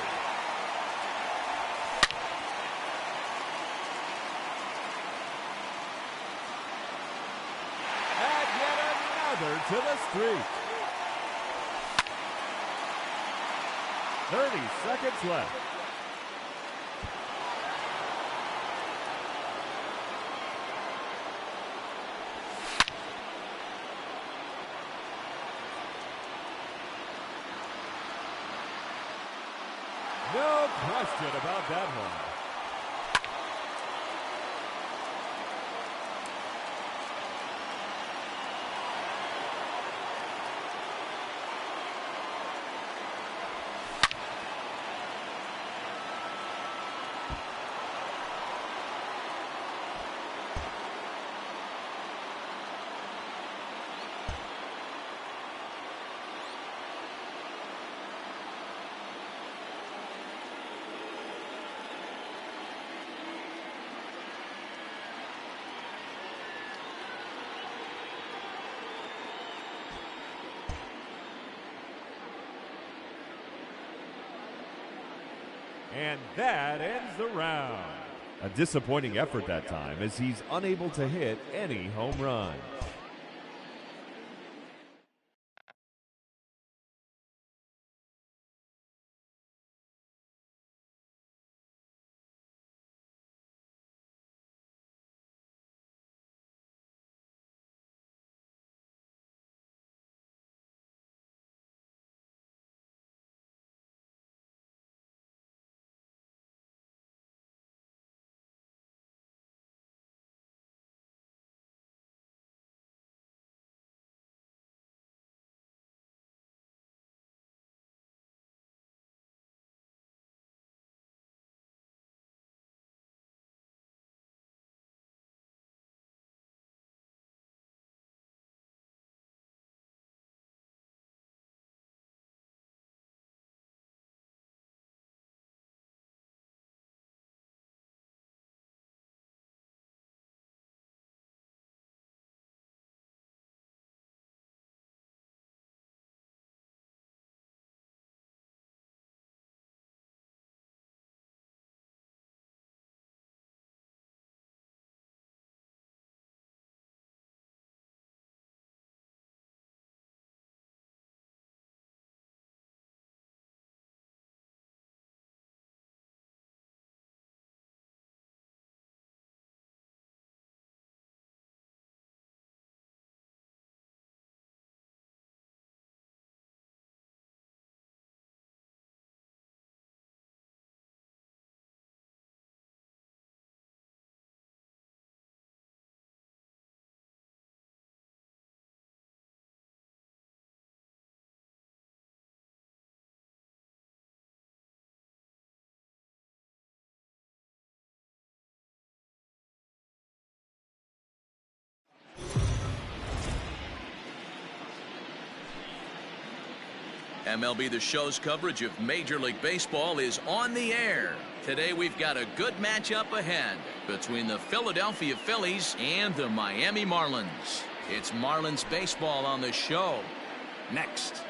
And yet another to the street. 30 seconds left. No question about that one. And that ends the round. A disappointing effort that time as he's unable to hit any home runs. MLB The Show's coverage of Major League Baseball is on the air. Today we've got a good matchup ahead between the Philadelphia Phillies and the Miami Marlins. It's Marlins baseball on the show. Next.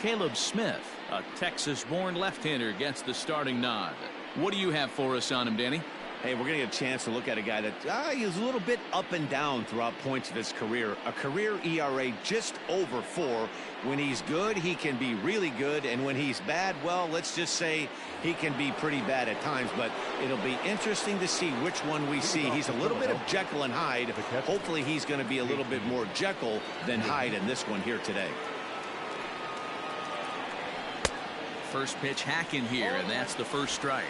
Caleb Smith, a Texas-born left-hander, gets the starting nod. What do you have for us on him, Danny? Hey, we're going to get a chance to look at a guy that he's a little bit up and down throughout points of his career. A career ERA just over 4. When he's good, he can be really good. And when he's bad, well, let's just say he can be pretty bad at times. But it'll be interesting to see which one we see. He's a little bit of Jekyll and Hyde. Hopefully he's going to be a little bit more Jekyll than Hyde in this one here today. First pitch hacking here, and that's the first strike.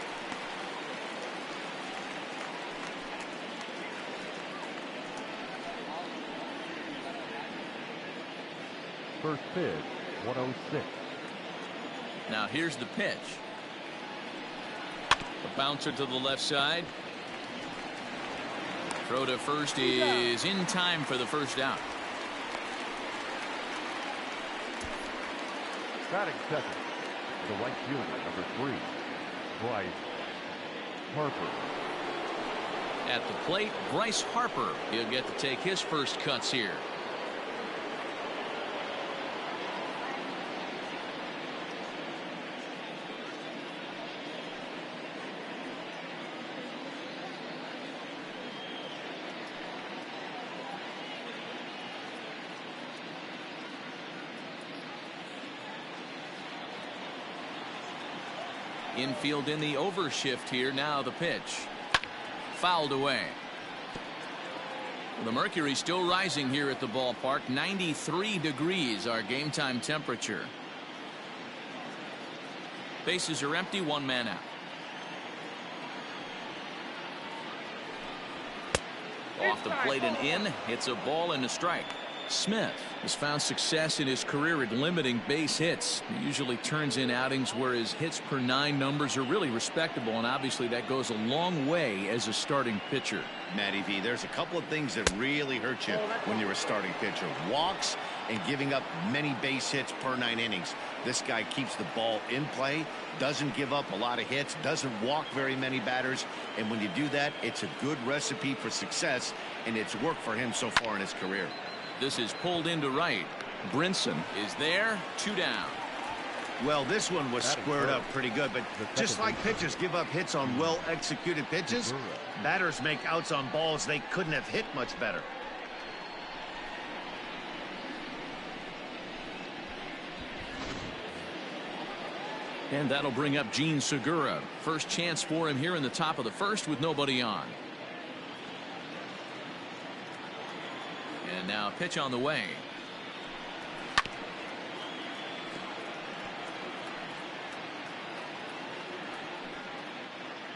First pitch, 106. Now here's the pitch. The bouncer to the left side. Throw to first is in time for the first out. Batting second, the right fielder, number 3, Bryce Harper. At the plate, Bryce Harper. He'll get to take his first cuts here. Infield in the overshift here. Now the pitch. Fouled away. The mercury still rising here at the ballpark. 93 degrees our game time temperature. Bases are empty. One man out. Off the plate and in. It's a ball and a strike. Smith has found success in his career at limiting base hits. He usually turns in outings where his hits per 9 numbers are really respectable, and obviously that goes a long way as a starting pitcher. Matty V, there's a couple of things that really hurt you when you're a starting pitcher. Walks and giving up many base hits per 9 innings. This guy keeps the ball in play, doesn't give up a lot of hits, doesn't walk very many batters, and when you do that, it's a good recipe for success, and it's worked for him so far in his career. This is pulled into right. Brinson Is there. 2 down. Well, this one was squared up pretty good, but just like pitchers give up hits on well-executed pitches, batters make outs on balls they couldn't have hit much better. And that'll bring up Gene Segura. First chance for him here in the top of the first with nobody on. And now pitch on the way.